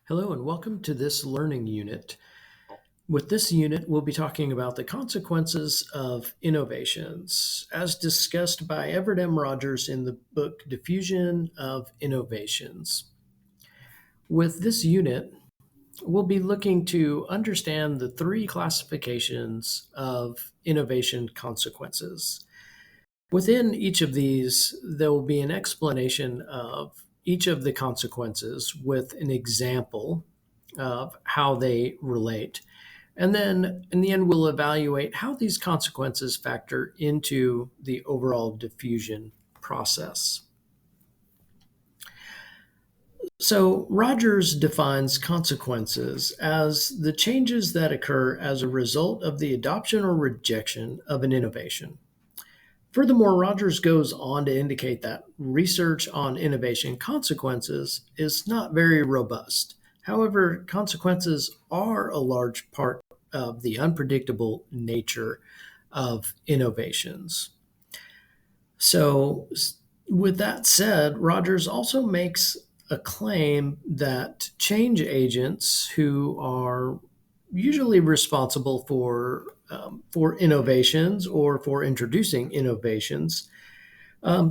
Hello and welcome to this learning unit. With this unit, we'll be talking about the consequences of innovations, as discussed by Everett M. Rogers in the book Diffusion of Innovations. With this unit, we'll be looking to understand the three classifications of innovation consequences. Within each of these, there will be an explanation of each of the consequences with an example of how they relate. And then in the end, we'll evaluate how these consequences factor into the overall diffusion process. So, Rogers defines consequences as the changes that occur as a result of the adoption or rejection of an innovation. Furthermore, Rogers goes on to indicate that research on innovation consequences is not very robust. However, consequences are a large part of the unpredictable nature of innovations. So, with that said, Rogers also makes a claim that change agents who are usually responsible for innovations or for introducing innovations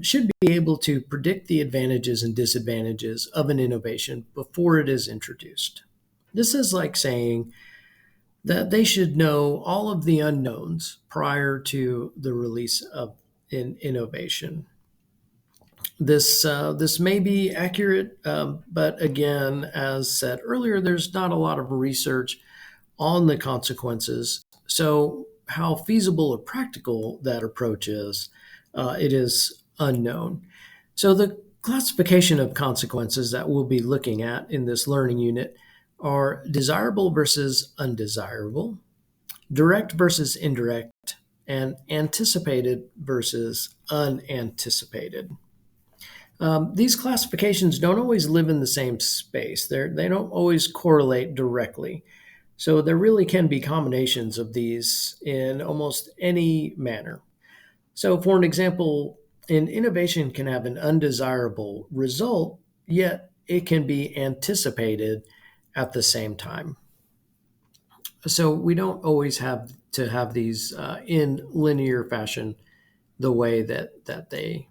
should be able to predict the advantages and disadvantages of an innovation before it is introduced. This is like saying that they should know all of the unknowns prior to the release of an innovation. This may be accurate, but again, as said earlier, there's not a lot of research on the consequences. So, how feasible or practical that approach is, it is unknown. So, the classification of consequences that we'll be looking at in this learning unit are desirable versus undesirable, direct versus indirect, and anticipated versus unanticipated. These classifications don't always live in the same space. They don't always correlate directly. So there really can be combinations of these in almost any manner. So, for an example, an innovation can have an undesirable result, yet it can be anticipated at the same time. So we don't always have to have these in linear fashion the way that they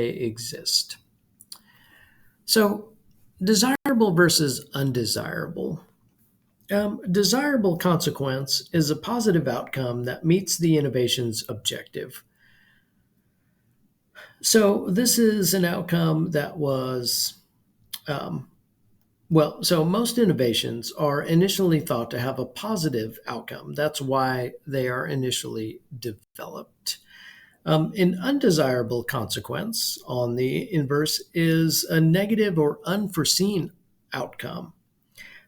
exist. So, desirable versus undesirable. Desirable consequence is a positive outcome that meets the innovation's objective. So, this is an outcome that was, um, so most innovations are initially thought to have a positive outcome. That's why they are initially developed. An undesirable consequence, on the inverse, is a negative or unforeseen outcome.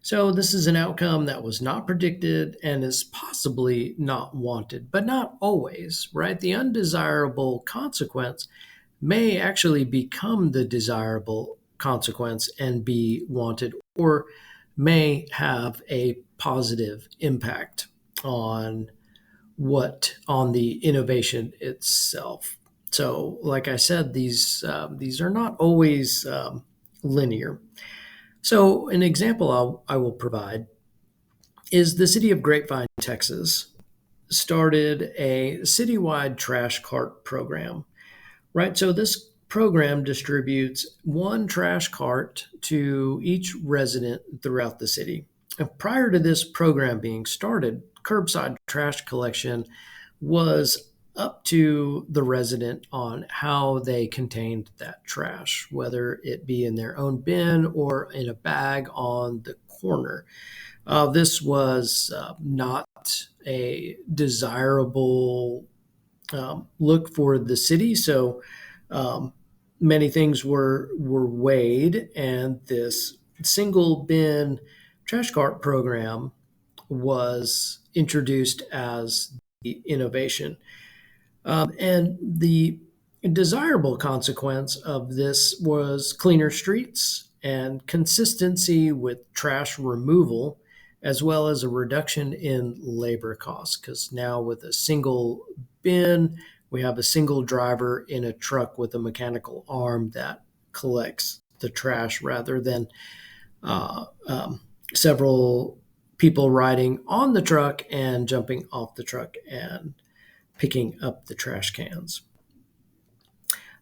So, this is an outcome that was not predicted and is possibly not wanted, but not always, right? The undesirable consequence may actually become the desirable consequence and be wanted, or may have a positive impact on on the innovation itself. So, like I said, these are not always linear. So, an example I will provide is the city of Grapevine, Texas, started a citywide trash cart program, right? So, this program distributes one trash cart to each resident throughout the city. And prior to this program being started, curbside trash collection was up to the resident on how they contained that trash, whether it be in their own bin or in a bag on the corner. This was not a desirable look for the city, so um, many things were weighed, and this single bin trash cart program was introduced as the innovation. And the desirable consequence of this was cleaner streets and consistency with trash removal, as well as a reduction in labor costs. Because now, with a single bin, we have a single driver in a truck with a mechanical arm that collects the trash rather than uh, several people riding on the truck and jumping off the truck and picking up the trash cans.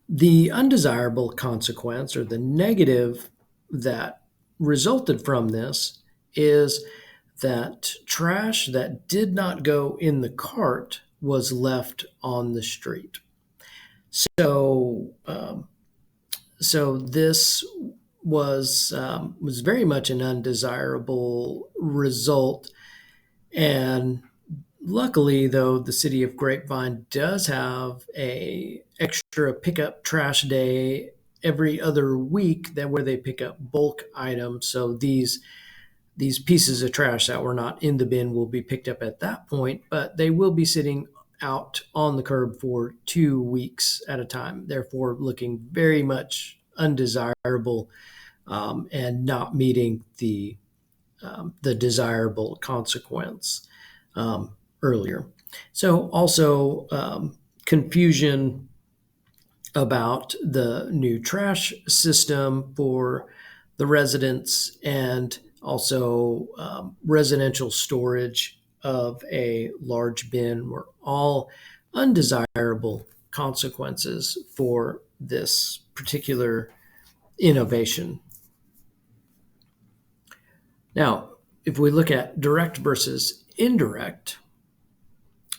The undesirable consequence or the negative that resulted from this is that trash that did not go in the cart was left on the street. So, so this was very much an undesirable result. And luckily, though, the city of Grapevine does have a extra pickup trash day every other week that where they pick up bulk items. So these pieces of trash that were not in the bin will be picked up at that point, but they will be sitting out on the curb for 2 weeks at a time, therefore looking very much undesirable and not meeting the desirable consequence earlier. So also confusion about the new trash system for the residents and also residential storage of a large bin were all undesirable consequences for this particular innovation. Now, if we look at direct versus indirect,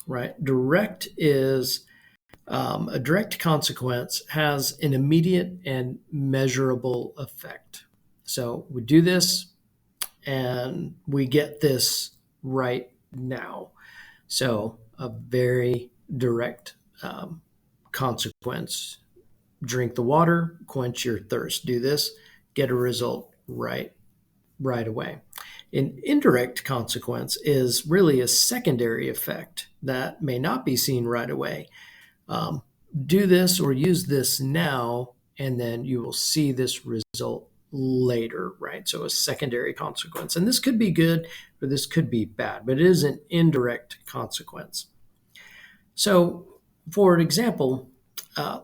right? Direct is a direct consequence has an immediate and measurable effect. So we do this and we get this right now. So a very direct consequence. Drink the water, quench your thirst. Do this, get a result right away. An indirect consequence is really a secondary effect that may not be seen right away. Um, do this or use this now, and then you will see this result later, right? So a secondary consequence. And this could be good or this could be bad, but it is an indirect consequence. So, for an example,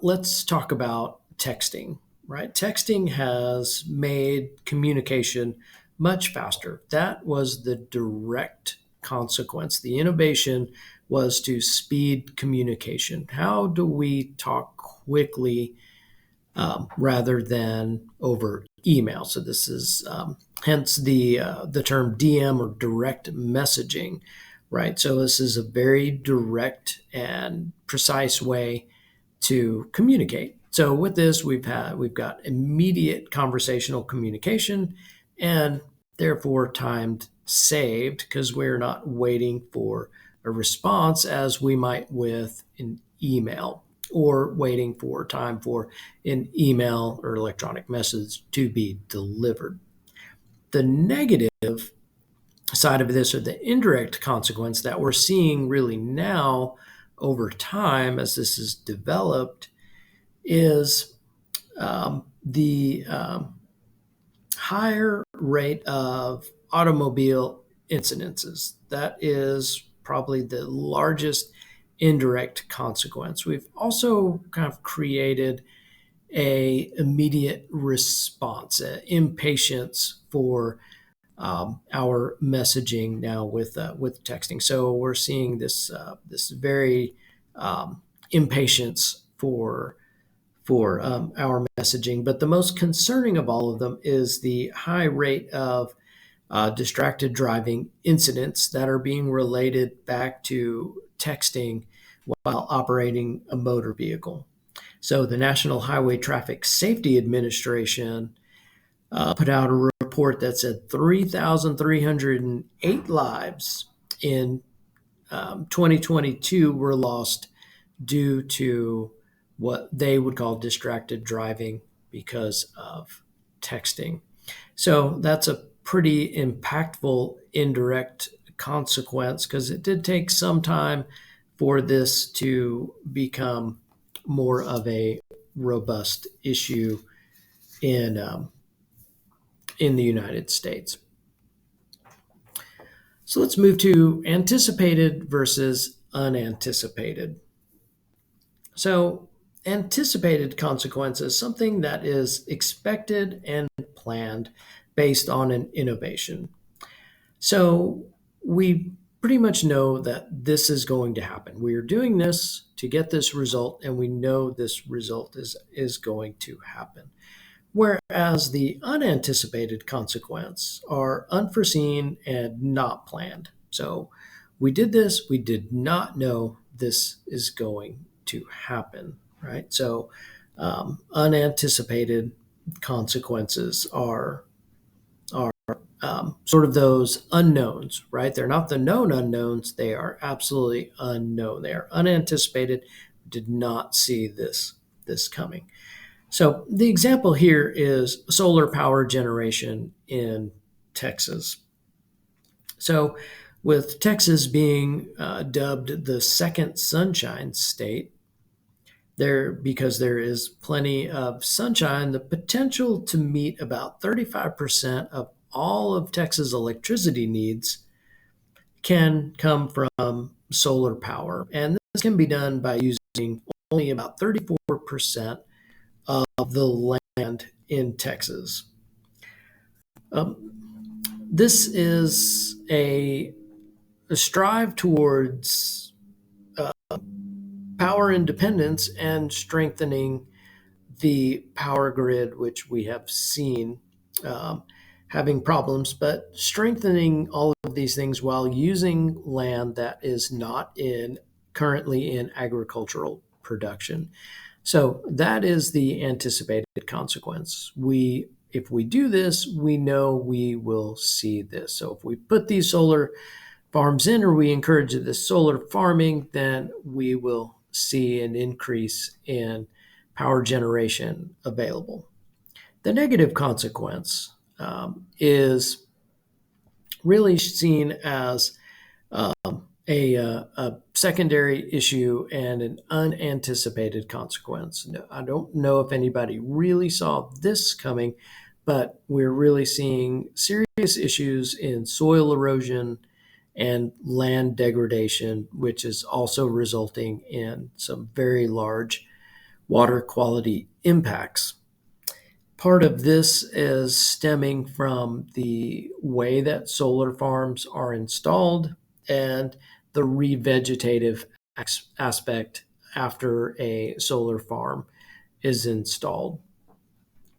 let's talk about texting, right? Texting has made communication much faster. That was the direct consequence. The innovation was to speed communication. How do we talk quickly rather than over email? So this is hence the term DM or direct messaging, right? So this is a very direct and precise way to communicate. So with this, we've got immediate conversational communication, and therefore timed saved because we're not waiting for a response as we might with an email or waiting for time for an email or electronic message to be delivered. The negative side of this, or the indirect consequence that we're seeing really now over time as this is developed, is the higher rate of automobile incidences. That is probably the largest indirect consequence. We've also kind of created a immediate response, impatience for our messaging now with texting. So we're seeing this very impatience for our messaging. But the most concerning of all of them is the high rate of distracted driving incidents that are being related back to texting while operating a motor vehicle. So the National Highway Traffic Safety Administration put out a report that said 3,308 lives in 2022 were lost due to what they would call distracted driving because of texting. So that's a pretty impactful indirect consequence because it did take some time for this to become more of a robust issue in the United States. So let's move to anticipated versus unanticipated. So anticipated consequences, something that is expected and planned based on an innovation. So we pretty much know that this is going to happen. We are doing this to get this result, and we know this result is going to happen. Whereas the unanticipated consequence are unforeseen and not planned. So we did this, we did not know this is going to happen, right? So unanticipated consequences are sort of those unknowns, right? They're not the known unknowns, they are absolutely unknown. They are unanticipated, did not see this coming. So the example here is solar power generation in Texas. So with Texas being dubbed the second sunshine state, there because there is plenty of sunshine, the potential to meet about 35% of all of Texas electricity needs can come from solar power. And this can be done by using only about 34% of the land in Texas. This is a strive towards power independence and strengthening the power grid, which we have seen having problems, but strengthening all of these things while using land that is not currently in agricultural production. So that is the anticipated consequence. If we do this, we know we will see this. So if we put these solar farms in, or we encourage this solar farming, then we will see an increase in power generation available. The negative consequence is really seen as a secondary issue and an unanticipated consequence. I don't know if anybody really saw this coming, but we're really seeing serious issues in soil erosion and land degradation, which is also resulting in some very large water quality impacts. Part of this is stemming from the way that solar farms are installed and the revegetative aspect after a solar farm is installed.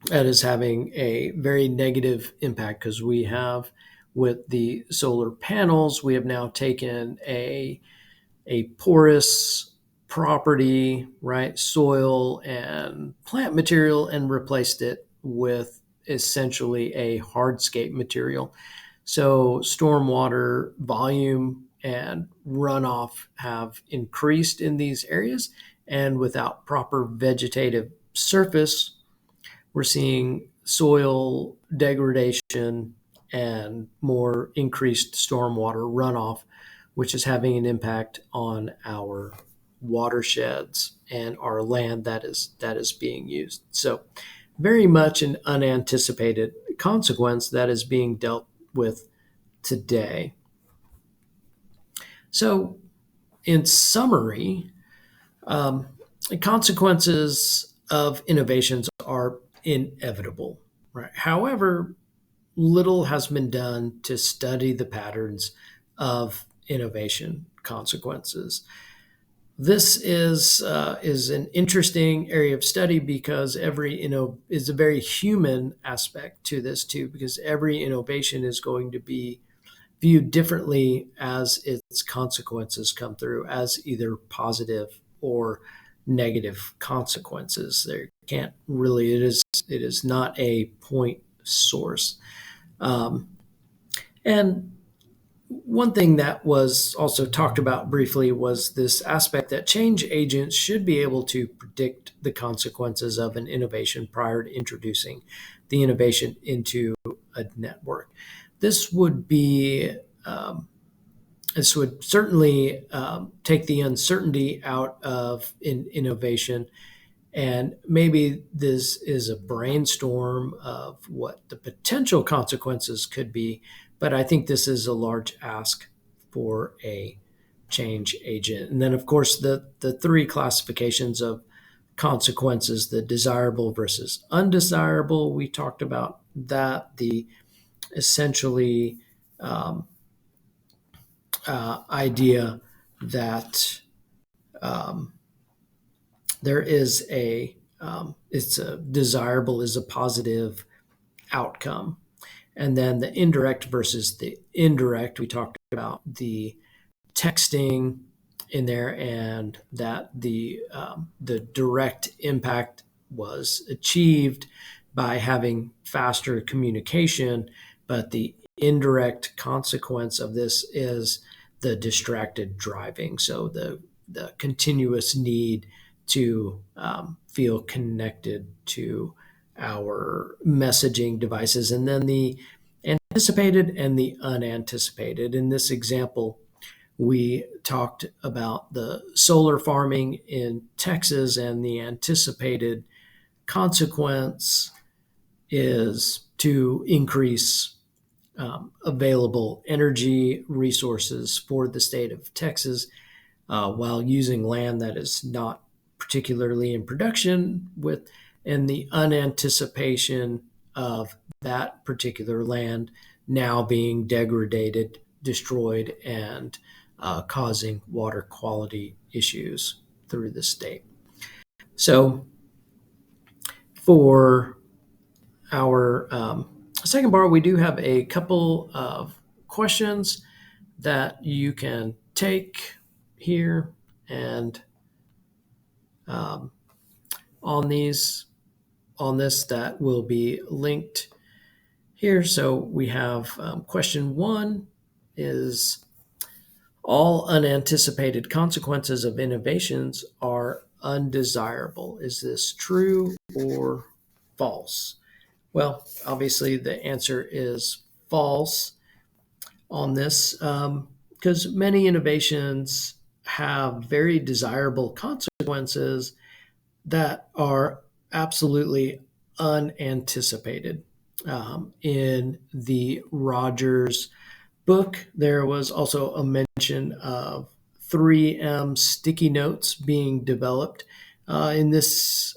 That is having a very negative impact because we have, with the solar panels, we have now taken a porous property, right, soil and plant material, and replaced it with essentially a hardscape material. So stormwater volume and runoff have increased in these areas, and without proper vegetative surface, we're seeing soil degradation and more increased stormwater runoff, which is having an impact on our watersheds and our land that is being used. So very much an unanticipated consequence that is being dealt with today. So in summary, the consequences of innovations are inevitable, right? However, little has been done to study the patterns of innovation consequences. This is an interesting area of study because is a very human aspect to this too, because every innovation is going to be viewed differently as its consequences come through, as either positive or negative consequences. There can't really it is not a point source. And one thing that was also talked about briefly was this aspect that change agents should be able to predict the consequences of an innovation prior to introducing the innovation into a network. This would be this would certainly take the uncertainty out of innovation. And maybe this is a brainstorm of what the potential consequences could be, but I think this is a large ask for a change agent. And then, of course, the three classifications of consequences, the desirable versus undesirable. We talked about that, the essentially idea that there is it's a desirable is a positive outcome. And then the indirect versus the indirect, we talked about the texting in there, and that the direct impact was achieved by having faster communication, but the indirect consequence of this is the distracted driving. So the continuous need to feel connected to our messaging devices, and then the anticipated and the unanticipated. In this example, we talked about the solar farming in Texas, and the anticipated consequence is to increase available energy resources for the state of Texas while using land that is not particularly in production, with and the unanticipation of that particular land now being degraded, destroyed, and causing water quality issues through the state. So for our second part, we do have a couple of questions that you can take here, and on this that will be linked here. So we have question 1 is, all unanticipated consequences of innovations are undesirable. Is this true or false? Well, obviously the answer is false on this, because many innovations have very desirable consequences that are absolutely unanticipated. In the Rogers book, there was also a mention of 3M sticky notes being developed. In this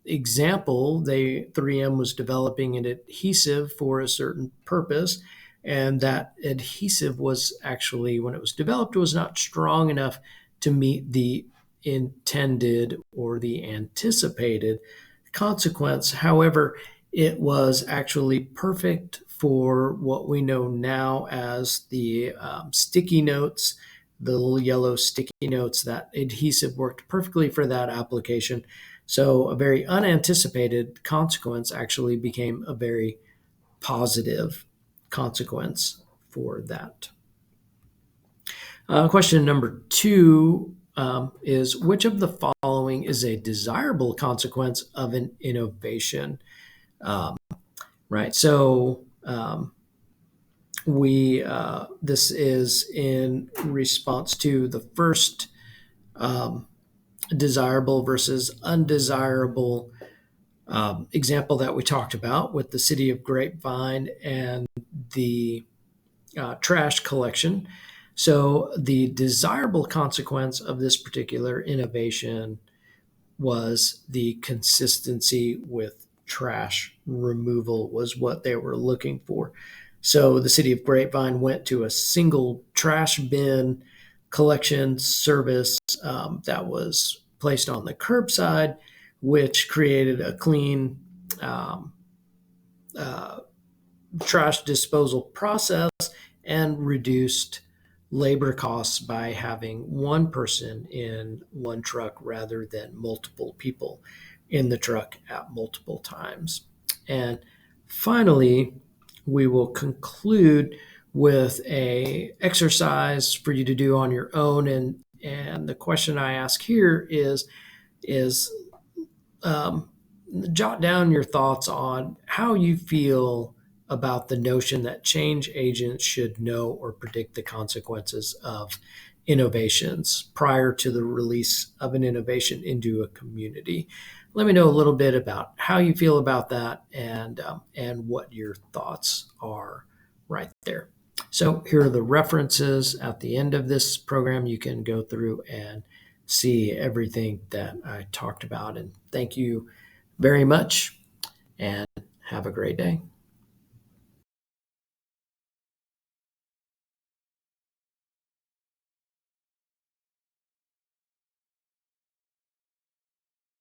example, 3M was developing an adhesive for a certain purpose, and that adhesive was actually, when it was developed, was not strong enough to meet the intended or the anticipated consequence. However, it was actually perfect for what we know now as the sticky notes, the little yellow sticky notes. That adhesive worked perfectly for that application. So a very unanticipated consequence actually became a very positive consequence for that. Question number 2 is, which of the following is a desirable consequence of an innovation? Right. So this is in response to the first desirable versus undesirable example that we talked about with the city of Grapevine and the trash collection. So the desirable consequence of this particular innovation was the consistency with trash removal, was what they were looking for. So the city of Grapevine went to a single trash bin collection service that was placed on the curbside, which created a clean trash disposal process and reduced labor costs by having one person in one truck rather than multiple people in the truck at multiple times. And finally, we will conclude with a exercise for you to do on your own. And the question I ask here is jot down your thoughts on how you feel about the notion that change agents should know or predict the consequences of innovations prior to the release of an innovation into a community. Let me know a little bit about how you feel about that, and what your thoughts are right there. So here are the references at the end of this program. You can go through and see everything that I talked about. And thank you very much, and have a great day.